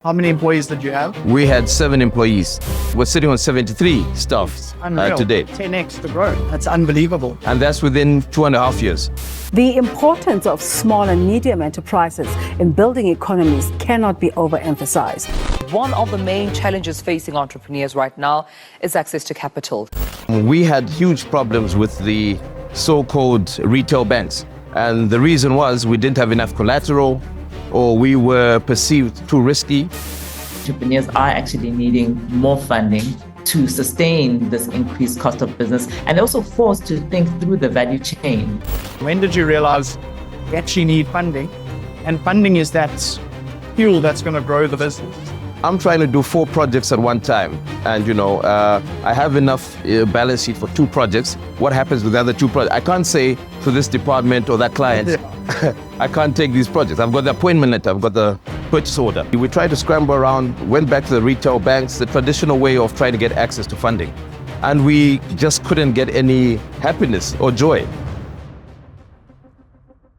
How many employees did you have? We had 7 employees. We're sitting on 73 staff today. 10x the growth. That's unbelievable. And that's within 2.5 years. The importance of small and medium enterprises in building economies cannot be overemphasized. One of the main challenges facing entrepreneurs right now is access to capital. We had huge problems with the so-called retail banks. And the reason was we didn't have enough collateral, or we were perceived too risky. Entrepreneurs are actually needing more funding to sustain this increased cost of business, and also forced to think through the value chain. When did you realize you actually need funding? And funding is that fuel that's going to grow the business. I'm trying to do 4 projects at one time. And I have enough balance sheet for 2 projects. What happens with the other 2 projects? I can't say to this department or that client, I can't take these projects. I've got the appointment letter, I've got the purchase order. We tried to scramble around, went back to the retail banks, the traditional way of trying to get access to funding. And we just couldn't get any happiness or joy.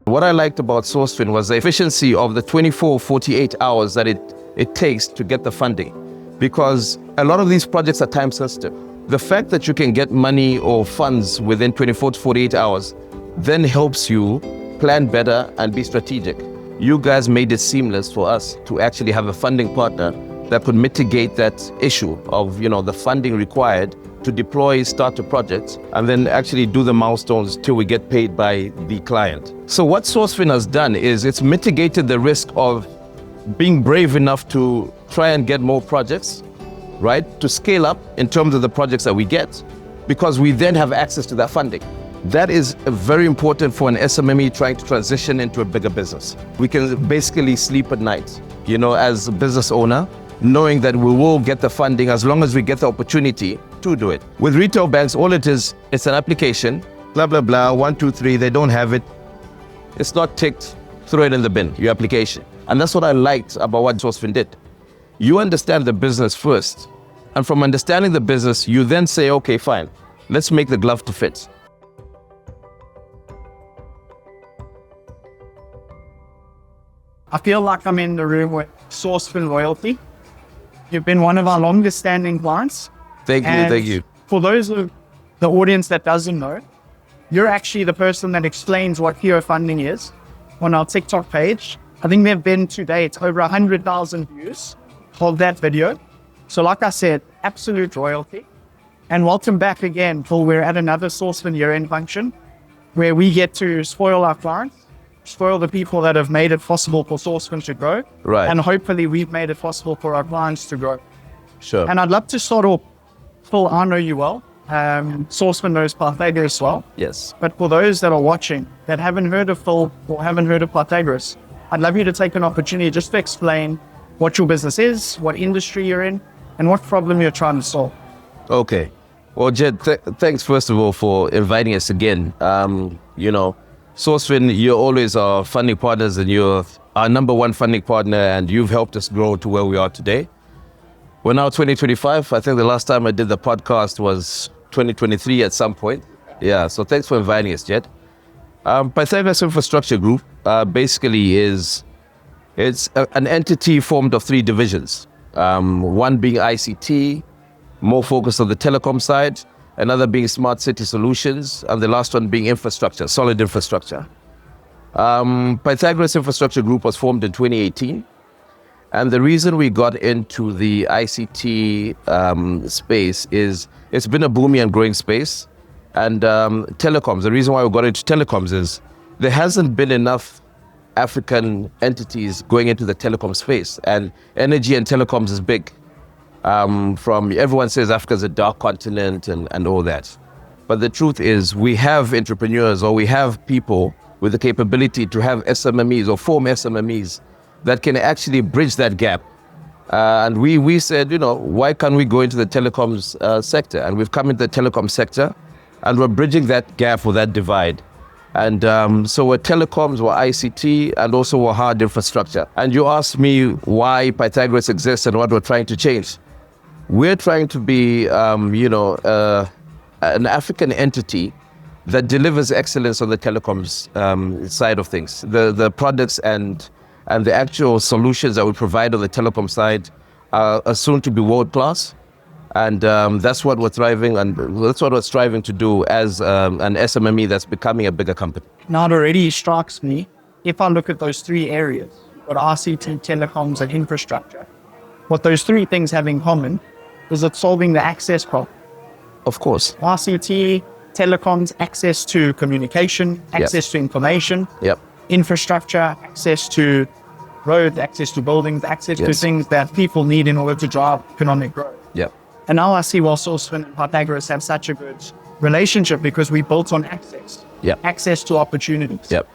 What I liked about SourceFin was the efficiency of the 24-48 hours that it takes to get the funding, because a lot of these projects are time sensitive. The fact that you can get money or funds within 24 to 48 hours then helps you plan better and be strategic. You guys made it seamless for us to actually have a funding partner that could mitigate that issue of the funding required to deploy, start a project, and then actually do the milestones till we get paid by the client. So what SourceFin has done is it's mitigated the risk of being brave enough to try and get more projects, right? To scale up in terms of the projects that we get, because we then have access to that funding. That is very important for an SMME trying to transition into a bigger business. We can basically sleep at night, as a business owner, knowing that we will get the funding as long as we get the opportunity to do it. With retail banks, all it is, it's an application, blah, blah, blah, 1, 2, 3, they don't have it. It's not ticked, throw it in the bin, your application. And that's what I liked about what SourceFin did. You understand the business first. And from understanding the business, you then say, okay, fine, let's make the glove to fit. I feel like I'm in the room with SourceFin Loyalty. You've been one of our longest standing clients. Thank you. For those of the audience that doesn't know, you're actually the person that explains what PO funding is on our TikTok page. I think there have been to date over 100,000 views of that video. So like I said, absolute royalty. And welcome back again, Paul. We're at another SourceFin year-end function where we get to spoil our clients, spoil the people that have made it possible for SourceFin to grow. Right. And hopefully we've made it possible for our clients to grow. Sure. And I'd love to start off, Phil, I know you well. SourceFin knows Pythagoras well. Yes. But for those that are watching that haven't heard of Phil or haven't heard of Pythagoras, I'd love you to take an opportunity just to explain what your business is, what industry you're in, and what problem you're trying to solve. Okay. Well, Jed, thanks first of all for inviting us again. SourceFin, you're always our funding partners, and you're our number one funding partner, and you've helped us grow to where we are today. We're now 2025. I think the last time I did the podcast was 2023 at some point. Yeah, so thanks for inviting us, Jed. Pythagoras Infrastructure Group basically it's an entity formed of 3 divisions. One being ICT, more focused on the telecom side, another being smart city solutions, and the last one being infrastructure, solid infrastructure. Pythagoras Infrastructure Group was formed in 2018. And the reason we got into the ICT space is it's been a booming and growing space. And telecoms, the reason why we got into telecoms is there hasn't been enough African entities going into the telecom space. And energy and telecoms is big. Everyone says Africa's a dark continent and all that. But the truth is we have entrepreneurs, or we have people with the capability to have SMMEs or form SMMEs that can actually bridge that gap. And we said, why can't we go into the telecoms sector? And we've come into the telecom sector, and we're bridging that gap or that divide. And so we're telecoms, we're ICT, and also we're hard infrastructure. And you asked me why Pythagoras exists and what we're trying to change. We're trying to be, an African entity that delivers excellence on the telecoms side of things. The products and and the actual solutions that we provide on the telecom side are soon to be world class. And that's what we're thriving, and that's what we're striving to do as an SMME that's becoming a bigger company. Now it already strikes me, if I look at those three areas, what RCT, telecoms, and infrastructure, what those three things have in common is it's solving the access problem. Of course. RCT, telecoms, access to communication, access to information, Yep. infrastructure, access to roads, access to buildings, access to things that people need in order to drive economic growth. Yep. And now I see why SourceFin and Pythagoras have such a good relationship, because we built on access, access to opportunities. Yep.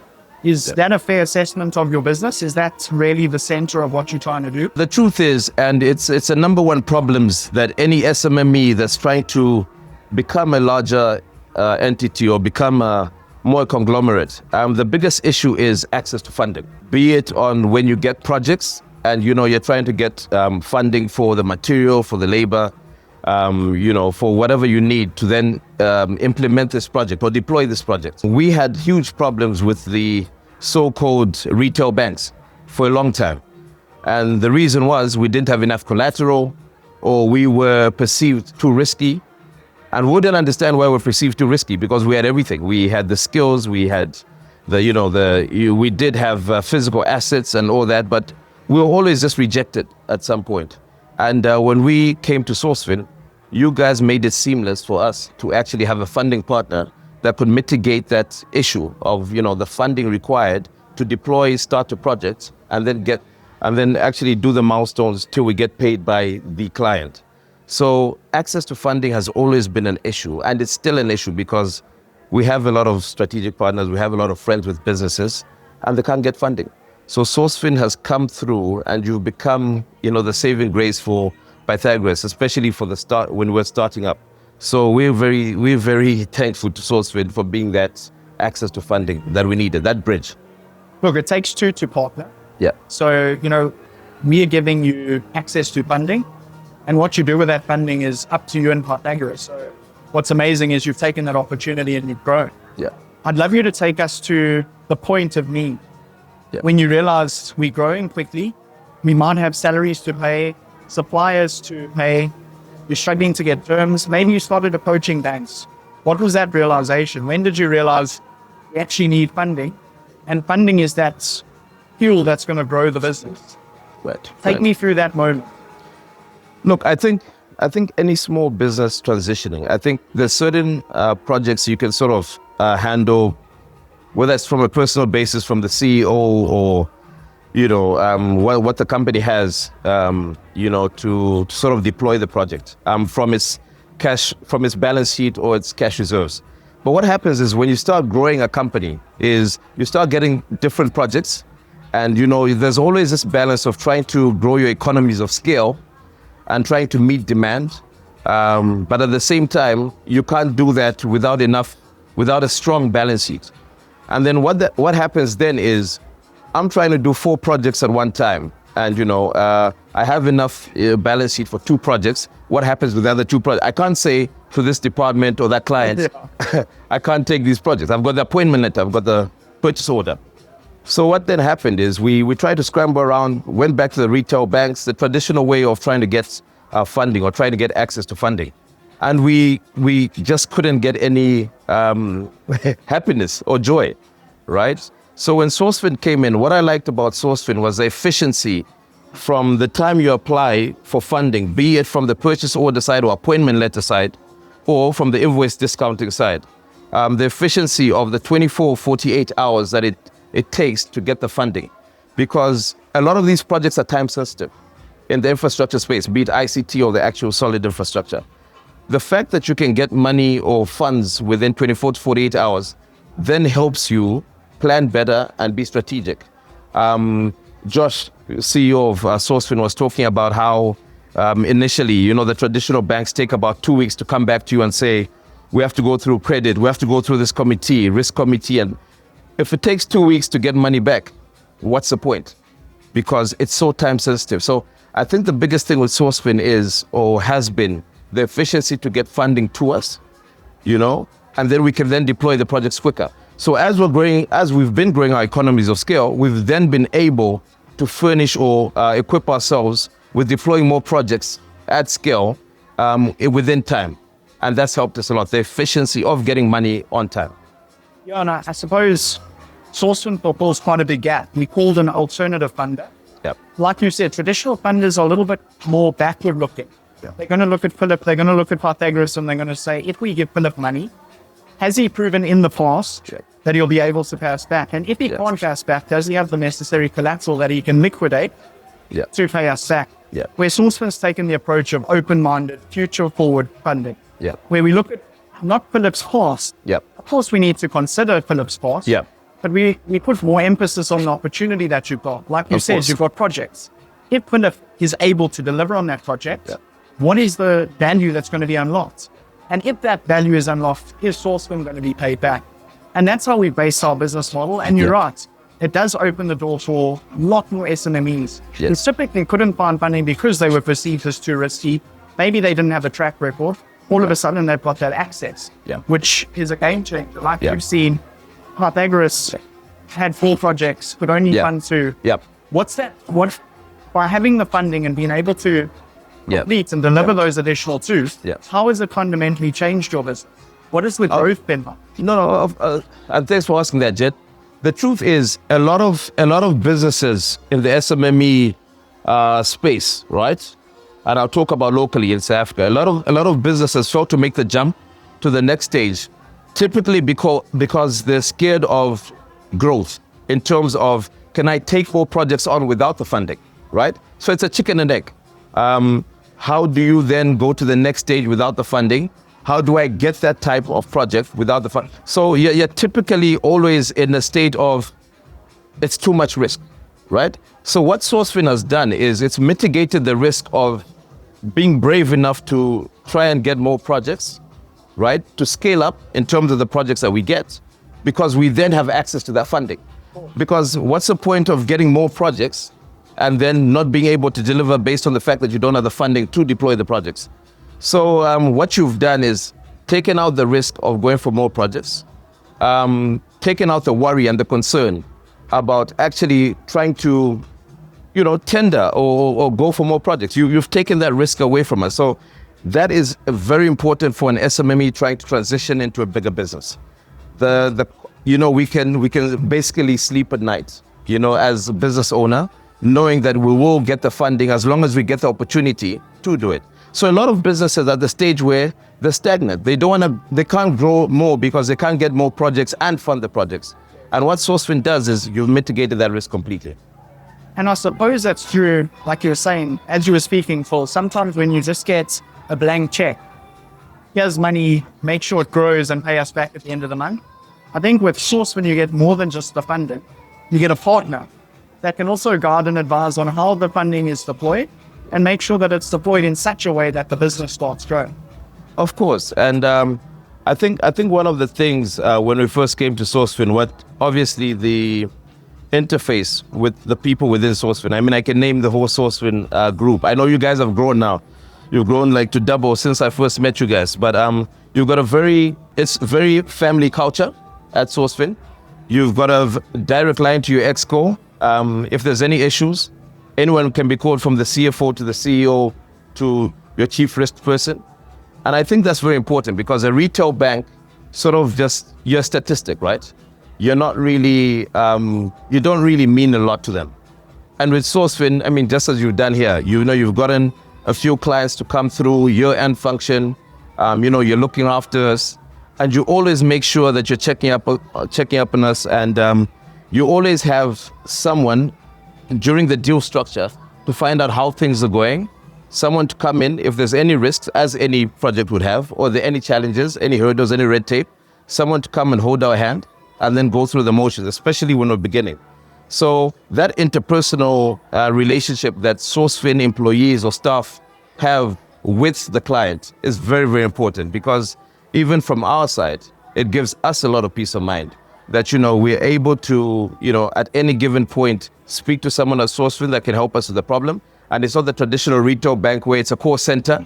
Is that a fair assessment of your business? Is that really the center of what you're trying to do? The truth is, and it's a number one problems that any SMME that's trying to become a larger entity or become a more conglomerate, the biggest issue is access to funding. Be it on when you get projects and you're trying to get funding for the material, for the labor, for whatever you need to then implement this project or deploy this project. We had huge problems with the so-called retail banks for a long time. And the reason was we didn't have enough collateral, or we were perceived too risky. And we didn't understand why we're perceived too risky, because we had everything. We had the skills, we had we did have physical assets and all that, but we were always just rejected at some point. And when we came to SourceFin, you guys made it seamless for us to actually have a funding partner that could mitigate that issue of the funding required to deploy, start the projects, and then actually do the milestones till we get paid by the client. So access to funding has always been an issue, and it's still an issue because we have a lot of strategic partners, we have a lot of friends with businesses, and they can't get funding. So SourceFin has come through, and you've become, the saving grace for Pythagoras, especially for the start when we're starting up. So we're very thankful to SourceFin for being that access to funding that we needed, that bridge. Look, it takes two to partner. Yeah. So, we are giving you access to funding, and what you do with that funding is up to you and Pythagoras. So what's amazing is you've taken that opportunity and you've grown. Yeah. I'd love you to take us to the point of need. Yeah. When you realize we're growing quickly, we might have salaries to pay, suppliers to pay, you're struggling to get terms, maybe you started approaching banks. What was that realization? When did you realize we actually need funding? And funding is that fuel that's going to grow the business. Right. Take me through that moment. Look, I think any small business transitioning, I think there's certain projects you can sort of handle, whether it's from a personal basis from the CEO or what the company has, to sort of deploy the project from its balance sheet or its cash reserves. But what happens is when you start growing a company is you start getting different projects, and there's always this balance of trying to grow your economies of scale and trying to meet demand. But at the same time, you can't do that without a strong balance sheet. And then what happens then is I'm trying to do 4 projects at one time. And, I have enough balance sheet for 2 projects. What happens with the other 2 projects? I can't say to this department or that client, I can't take these projects. I've got the appointment letter, I've got the purchase order. So what then happened is we tried to scramble around, went back to the retail banks, the traditional way of trying to get funding or trying to get access to funding. And we just couldn't get any happiness or joy, right? So when SourceFin came in, what I liked about SourceFin was the efficiency from the time you apply for funding, be it from the purchase order side or appointment letter side, or from the invoice discounting side. The efficiency of the 24, 48 hours that it takes to get the funding. Because a lot of these projects are time sensitive in the infrastructure space, be it ICT or the actual solid infrastructure. The fact that you can get money or funds within 24 to 48 hours then helps you plan better and be strategic. Josh, CEO of SourceFin, was talking about how initially, the traditional banks take about 2 weeks to come back to you and say, we have to go through credit, we have to go through this risk committee. And if it takes 2 weeks to get money back, what's the point? Because it's so time sensitive. So I think the biggest thing with SourceFin is, or has been, the efficiency to get funding to us, and then we can then deploy the projects quicker. So as we've been growing our economies of scale, we've then been able to furnish or equip ourselves with deploying more projects at scale within time. And that's helped us a lot, the efficiency of getting money on time. Yeah, and I suppose Sourcefin fulfills quite a big gap. We called an alternative funder. Yep. Like you said, traditional funders are a little bit more backward looking. They're going to look at Philip, they're going to look at Pythagoras, and they're going to say, if we give Philip money, has he proven in the past that he'll be able to pay us back? And if he can't pay us back, does he have the necessary collateral that he can liquidate to pay us back? Where Sourcefin's taken the approach of open-minded, future-forward funding, where we look at not Philip's past. Of course, we need to consider Philip's past, but we put more emphasis on the opportunity that you've got. Like you said, you've got projects. If Philip is able to deliver on that project, what is the value that's going to be unlocked? And if that value is unlocked, is Sourcefin going to be paid back? And that's how we base our business model. And you're right, it does open the door for a lot more SMMEs. Who typically couldn't find funding because they were perceived as too risky. Maybe they didn't have a track record. All of a sudden, they've got that access, which is a game changer. Like you've seen, Pythagoras had 4 projects, but only fund 2. What's that? By having the funding and being able to complete and deliver those additional 2, how has it fundamentally changed your business? What has the growth been like? And thanks for asking that, Jet. The truth is, a lot of businesses in the SMME space, right? And I'll talk about locally in South Africa. A lot of businesses fail to make the jump to the next stage, typically because they're scared of growth in terms of, can I take more projects on without the funding, right? So it's a chicken and egg. How do you then go to the next stage without the funding? How do I get that type of project without the fund? So you're typically always in a state of, it's too much risk, right? So what Sourcefin has done is it's mitigated the risk of being brave enough to try and get more projects, right? To scale up in terms of the projects that we get, because we then have access to that funding. Because what's the point of getting more projects and then not being able to deliver based on the fact that you don't have the funding to deploy the projects? So what you've done is taken out the risk of going for more projects, taken out the worry and the concern about actually trying to, tender or go for more projects. You've taken that risk away from us. So that is very important for an SMME trying to transition into a bigger business. We can basically sleep at night, as a business owner, knowing that we will get the funding as long as we get the opportunity to do it. So a lot of businesses are at the stage where they're stagnant. They can't grow more because they can't get more projects and fund the projects. And what Sourcefin does is you've mitigated that risk completely. And I suppose that's true, like you were saying, as you were speaking, Phil, sometimes when you just get a blank check, here's money, make sure it grows and pay us back at the end of the month. I think with Sourcefin, you get more than just the funding. You get a partner that can also guide and advise on how the funding is deployed and make sure that it's deployed in such a way that the business starts growing. Of course. And I think one of the things when we first came to Sourcefin, what obviously the interface with the people within Sourcefin. I mean, I can name the whole Sourcefin group. I know you guys have grown now. You've grown like to double since I first met you guys. But you've got it's very family culture at Sourcefin. You've got a direct line to your exco. If there's any issues, anyone can be called, from the CFO to the CEO to your chief risk person. And I think that's very important, because a retail bank sort of just, you're a statistic, right? You're not really, you don't really mean a lot to them. And with Sourcefin, I mean, just as you've done here, you've gotten a few clients to come through year-end function, you're looking after us, and you always make sure that you're checking up on us, and you always have someone during the deal structure to find out how things are going, someone to come in if there's any risks, as any project would have, or there are any challenges, any hurdles, any red tape, someone to come and hold our hand and then go through the motions, especially when we're beginning. So that interpersonal relationship that Sourcefin employees or staff have with the client is very, very important, because even from our side, it gives us a lot of peace of mind that, we're able to, at any given point, speak to someone at Sourcefin that can help us with the problem. And it's not the traditional retail bank where it's a call center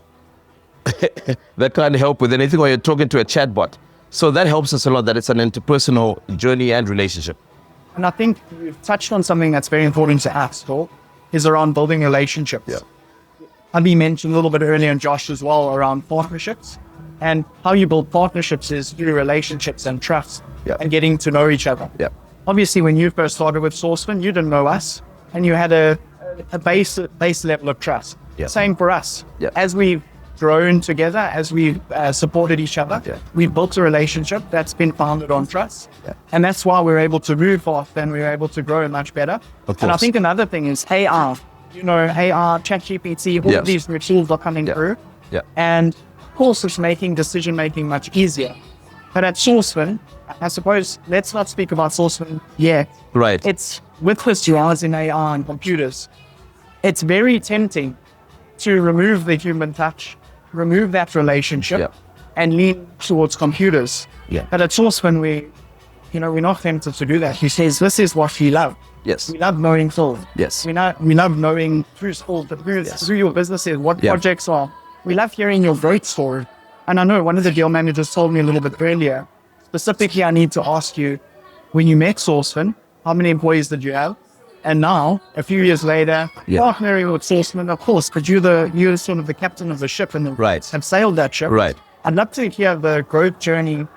that can't help with anything, or you're talking to a chatbot. So that helps us a lot, that it's an interpersonal journey and relationship. And I think you've touched on something that's very important to us, Paul, is around building relationships. Yeah. Abhi mentioned a little bit earlier, and Josh as well, around partnerships. And how you build partnerships is through relationships and trust and getting to know each other. Yeah. Obviously, when you first started with SourceFin, you didn't know us, and you had a base level of trust. Yeah. Same for us. Yeah. As we've grown together, as we've supported each other, we've built a relationship that's been founded on trust. Yeah. And that's why we're able to move fast and we're able to grow much better. Of And I course. think another thing is AR. You know, AR, ChatGPT, all of these new tools are coming through. Yeah. And of course, it's making decision-making much easier. But at SourceFin, I suppose, let's not speak about SourceFin yet. Right. It's with this rise in AR and computers, it's very tempting to remove the human touch, remove that relationship, and lean towards computers. Yeah. But at SourceFin, we're not tempted to do that. He says, this is what we love. Yes. We love knowing Phil. Yes. We love knowing who's Phil, who your business is, what projects are. We love hearing your growth story. And I know one of the deal managers told me a little bit earlier, specifically, I need to ask you, when you met SourceFin, how many employees did you have? And now, a few years later, partnering with SourceFin, of course, but you're sort of the captain of the ship and have sailed that ship. Right. I'd love to hear the growth journey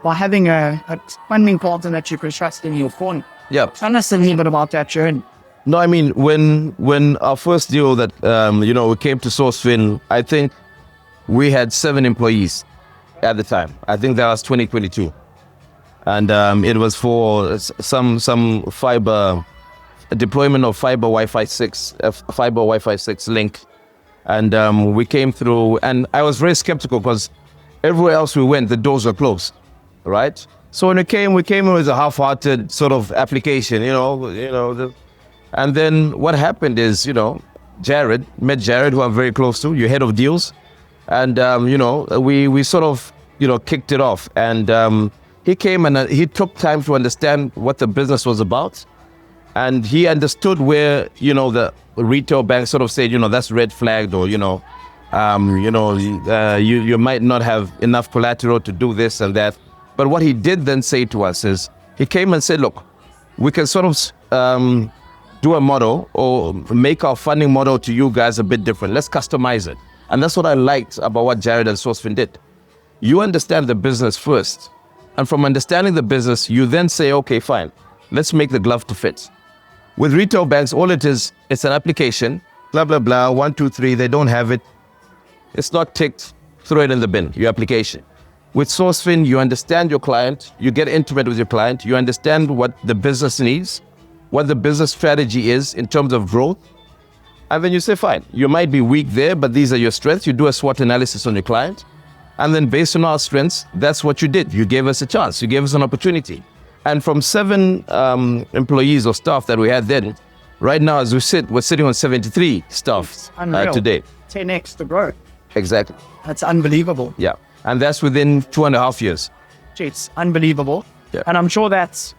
by having a funding partner that you can trust in your corner. Yeah. Tell us a little bit about that journey. No, I mean, when our first deal that, we came to SourceFin, I think we had 7 employees at the time. I think that was 2022. And it was for some fiber, deployment of fiber Wi-Fi 6 link. And we came through, and I was very skeptical because everywhere else we went, the doors were closed, right? So when we came in with a half-hearted sort of application, and then what happened is, met Jared, who I'm very close to, your head of deals. And, we sort of, kicked it off. And he came and he took time to understand what the business was about. And he understood where, the retail bank sort of said, that's red flagged, or, you might not have enough collateral to do this and that. But what he did then say to us is, he came and said, look, we can sort of do a model or make our funding model to you guys a bit different. Let's customize it. And that's what I liked about what Jared and SourceFin did. You understand the business first. And from understanding the business, you then say, okay, fine, let's make the glove to fit. With retail banks, all it is, it's an application, blah, blah, blah, 1, 2, 3, they don't have it. It's not ticked, throw it in the bin, your application. With SourceFin, you understand your client, you get intimate with your client, you understand what the business needs, what the business strategy is in terms of growth. And then you say, fine, you might be weak there, but these are your strengths. You do a SWOT analysis on your client. And then based on our strengths, that's what you did. You gave us a chance. You gave us an opportunity. And from 7 employees or staff that we had then, right now as we're sitting on 73 staff today. 10x the growth. Exactly. That's unbelievable. Yeah. And that's within 2.5 years. Gee, it's unbelievable. Yeah. And I'm sure that's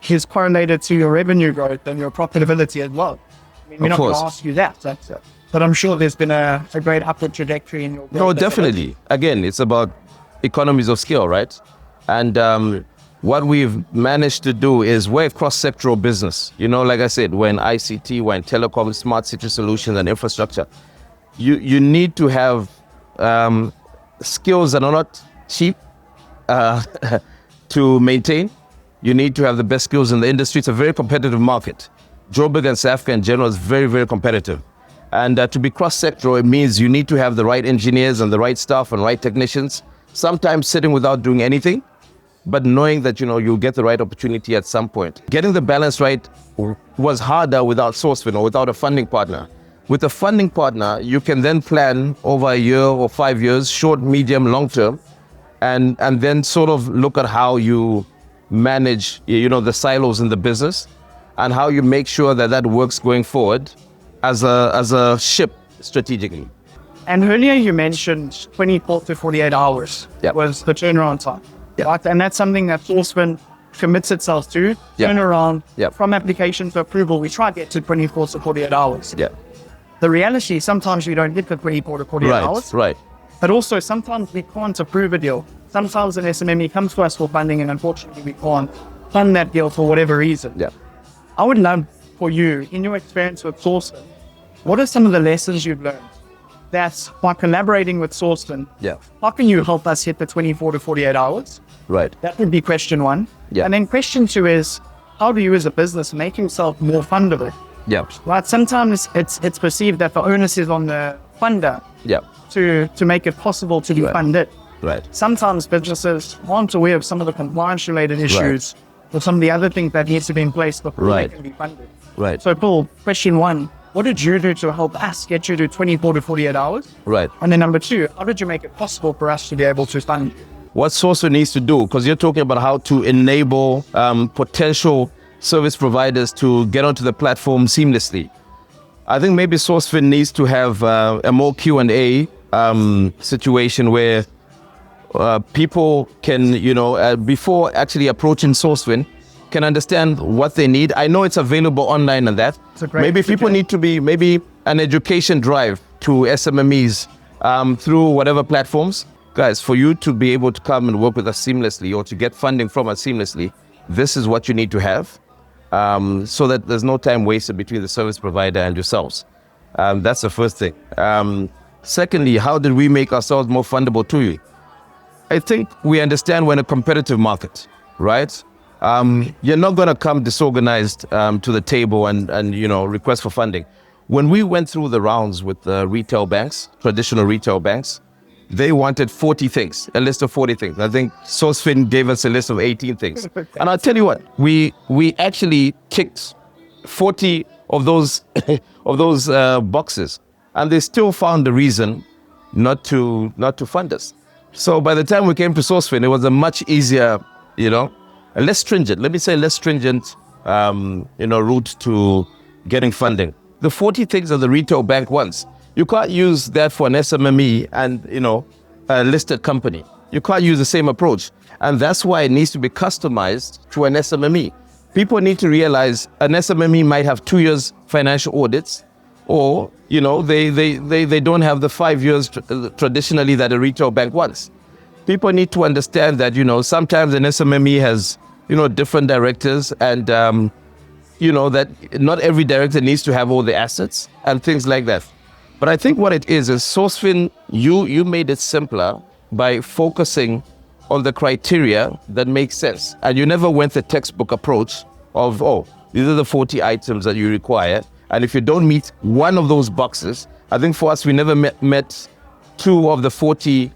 is correlated to your revenue growth and your profitability as well. I mean, we're not going to ask you that. But I'm sure there's been a great upward trajectory in your growth. No, definitely. Again, it's about economies of scale, right? And what we've managed to do is we're a cross-sectoral business. Like I said, we're in ICT, we're in telecoms, smart city solutions and infrastructure. You need to have skills that are not cheap to maintain. You need to have the best skills in the industry. It's a very competitive market. Joburg and South Africa in general is very, very competitive. And to be cross-sectoral, it means you need to have the right engineers and the right staff and right technicians, sometimes sitting without doing anything, but knowing that, you'll get the right opportunity at some point. Getting the balance right was harder without SourceFin or without a funding partner. With a funding partner, you can then plan over a year or 5 years, short, medium, long term, and then sort of look at how you manage, the silos in the business and how you make sure that works going forward as a ship strategically. And earlier you mentioned 24 to 48 hours was the turnaround time. Right? And that's something that SourceFin commits itself to, turnaround from application to approval. We try to get to 24 to 48 hours. Yeah. The reality is sometimes we don't get the 24 to 48 hours. Right. But also sometimes we can't approve a deal. Sometimes an SMME comes to us for funding and unfortunately we can't fund that deal for whatever reason. Yeah. I would love for you, in your experience with Sourcefin, what are some of the lessons you've learned that by collaborating with Sourcefin, Yeah. how can you help us hit the 24 to 48 hours? Right. That would be question one. Yeah. And then question two is, how do you as a business make yourself more fundable? Yeah. Right. Sometimes it's perceived that the onus is on the funder Yeah. to make it possible to be funded. Right. Sometimes businesses aren't aware of some of the compliance related issues or some of the other things that needs to be in place before Right. they can be funded. Right. So Paul, question one, what did you do to help us get you to 24 to 48 hours? Right. And then number two, how did you make it possible for us to be able to fund you? What Sourcefin needs to do, because you're talking about how to enable potential service providers to get onto the platform seamlessly. I think maybe Sourcefin needs to have a more Q&A situation where people can, before actually approaching Sourcefin, can understand what they need. I know it's available online and that. Maybe people need to be, maybe an education drive to SMMEs through whatever platforms. Guys, for you to be able to come and work with us seamlessly or to get funding from us seamlessly, this is what you need to have so that there's no time wasted between the service provider and yourselves. That's the first thing. Secondly, how did we make ourselves more fundable to you? I think we understand we're in a competitive market, right? You're not going to come disorganized to the table and request for funding. When we went through the rounds with the retail banks, traditional retail banks, they wanted 40 things, a list of 40 things. I think Sourcefin gave us a list of 18 things. And I'll tell you what, we actually ticked 40 of those boxes, and they still found a reason not to fund us. So by the time we came to Sourcefin, it was a much easier, less stringent route to getting funding. The 40 things are the retail bank ones. You can't use that for an SMME and, a listed company. You can't use the same approach. And that's why it needs to be customized to an SMME. People need to realize an SMME might have 2 years financial audits, or, they don't have the 5 years traditionally that a retail bank wants. People need to understand that, sometimes an SMME has, different directors and, that not every director needs to have all the assets and things like that. But I think what it is Sourcefin, you made it simpler by focusing on the criteria that makes sense. And you never went the textbook approach of, these are the 40 items that you require. And if you don't meet one of those boxes, I think for us, we never met 2 of the 40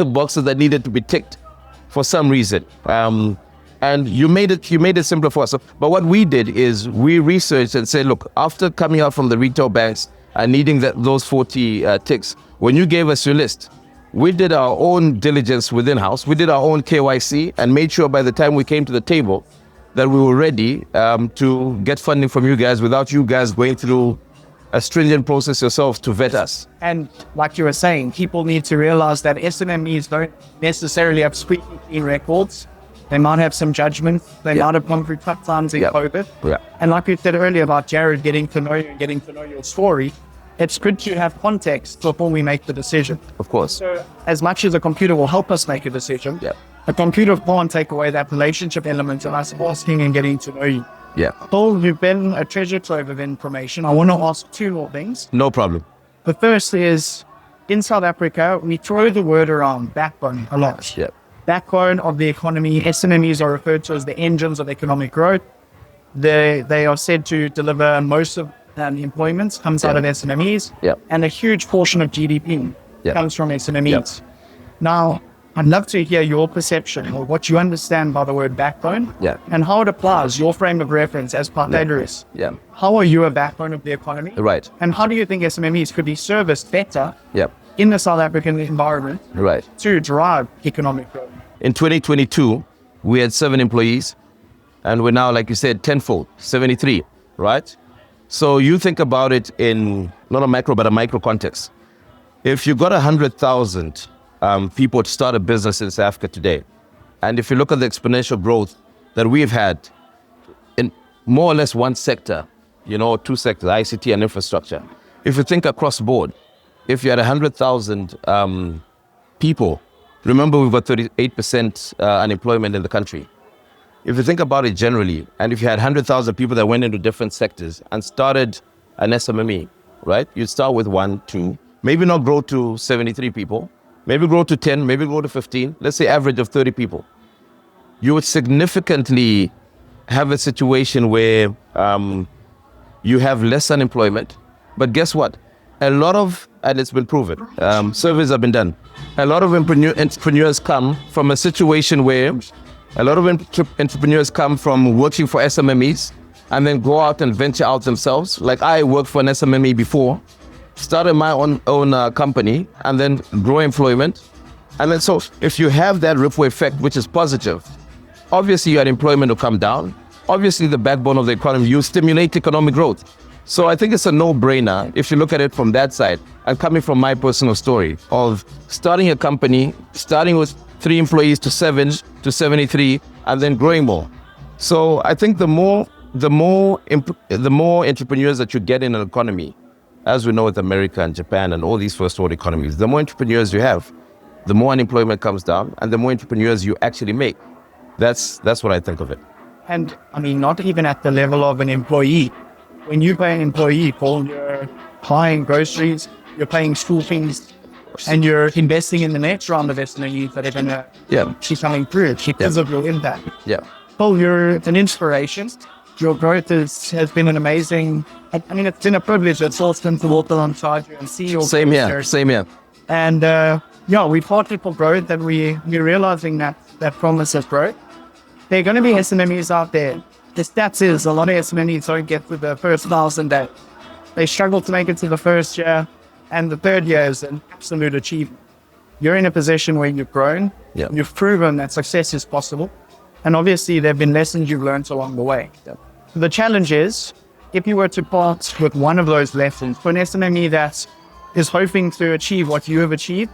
boxes that needed to be ticked for some reason. And you made it simpler for us. But what we did is we researched and said, look, after coming out from the retail banks and needing those 40 ticks, when you gave us your list, we did our own diligence within house. We did our own KYC and made sure by the time we came to the table that we were ready to get funding from you guys without you guys going through a stringent process yourselves to vet us. And like you were saying, people need to realize that SMMEs don't necessarily have squeaky clean records. They might have some judgment. They might have gone through tough times in COVID. Yeah. And like you said earlier about Jared getting to know you and getting to know your story, it's good to have context before we make the decision. Of course. So as much as a computer will help us make a decision, a computer can't take away that relationship element of us asking and getting to know you. Yeah. Paul, you've been a treasure trove of information. I want to ask 2 more things. No problem. The first is, in South Africa, we throw the word around backbone a lot. Yeah. Backbone of the economy. SMMEs are referred to as the engines of economic growth. They are said to deliver most of employment comes out of SMMEs, and a huge portion of GDP comes from SMMEs. Now, I'd love to hear your perception or what you understand by the word backbone and how it applies, your frame of reference as Pythagoras. How are you a backbone of the economy? Right. And how do you think SMMEs could be serviced better in the South African environment to drive economic growth? In 2022, we had 7 employees, and we're now, like you said, tenfold, 73, right? So you think about it in not a macro, but a micro context. If you got 100,000 people to start a business in South Africa today, and if you look at the exponential growth that we've had in more or less one sector, 2 sectors, ICT and infrastructure. If you think across board, if you had 100,000 people, remember we've got 38% unemployment in the country. if you think about it generally, and if you had 100,000 people that went into different sectors and started an SMME, right? You'd start with 1, 2, maybe not grow to 73 people, maybe grow to 10, maybe grow to 15, let's say average of 30 people. You would significantly have a situation where you have less unemployment. But guess what? A lot of, and it's been proven, surveys have been done. A lot of entrepreneurs come from a situation where a lot of entrepreneurs come from working for SMMEs and then go out and venture out themselves. Like I worked for an SMME before, started my own company and then grow employment. And then so if you have that ripple effect, which is positive, obviously your unemployment will come down. Obviously the backbone of the economy, you stimulate economic growth. So I think it's a no-brainer if you look at it from that side. And coming from my personal story of starting a company, starting with 3 employees to 7 to 73, and then growing more. So I think the more entrepreneurs that you get in an economy, as we know with America and Japan and all these first world economies, the more entrepreneurs you have, the more unemployment comes down, and the more entrepreneurs you actually make. That's what I think of it. And I mean, not even at the level of an employee. When you pay an employee, Paul, you're buying groceries, you're paying school fees, and you're investing in the next round of SMEs that are going to keep coming through because of your impact. Yeah. Paul, you're an inspiration. Your growth has been an amazing, I mean, it's been a privilege. It's awesome to walk alongside you and see your Same here. And we've partnered for growth, and we're realizing that promise of growth. There are going to be SMMEs out there. The stats is a lot of SMMEs don't get to the first 1,000 days. They struggle to make it to the first year, and the third year is an absolute achievement. You're in a position where you've grown, you've proven that success is possible, and obviously there have been lessons you've learned along the way. The challenge is, if you were to part with one of those lessons for an SMME that is hoping to achieve what you have achieved,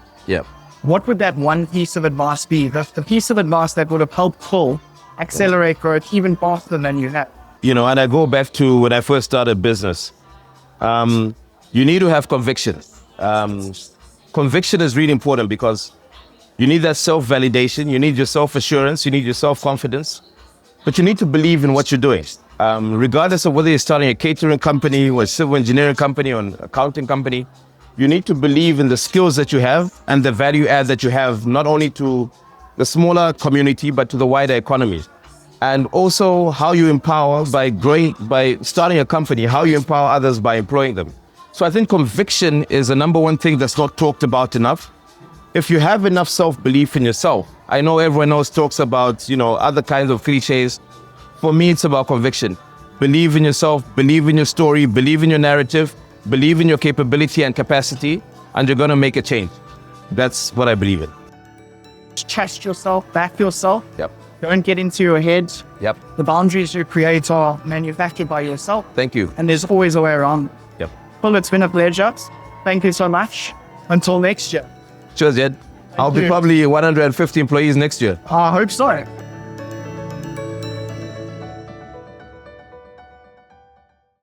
what would that one piece of advice be? The piece of advice that would have helped Paul accelerate growth even faster than you have. You know, and I go back to when I first started business. You need to have conviction. Conviction is really important because you need that self-validation, you need your self-assurance, you need your self-confidence, but you need to believe in what you're doing. Regardless of whether you're starting a catering company or a civil engineering company or an accounting company, you need to believe in the skills that you have and the value add that you have, not only to the smaller community, but to the wider economy. And also how you empower by starting a company, how you empower others by employing them. So I think conviction is the number one thing that's not talked about enough. If you have enough self-belief in yourself, I know everyone else talks about, other kinds of cliches. For me, it's about conviction. Believe in yourself, believe in your story, believe in your narrative, believe in your capability and capacity, and you're going to make a change. That's what I believe in. Trust yourself, back yourself. Yep. Don't get into your head. Yep. The boundaries you create are manufactured by yourself. Thank you. And there's always a way around. Yep. Well, it's been a pleasure. Thank you so much. Until next year. Cheers, Jed. I'll be probably 150 employees next year. I hope so.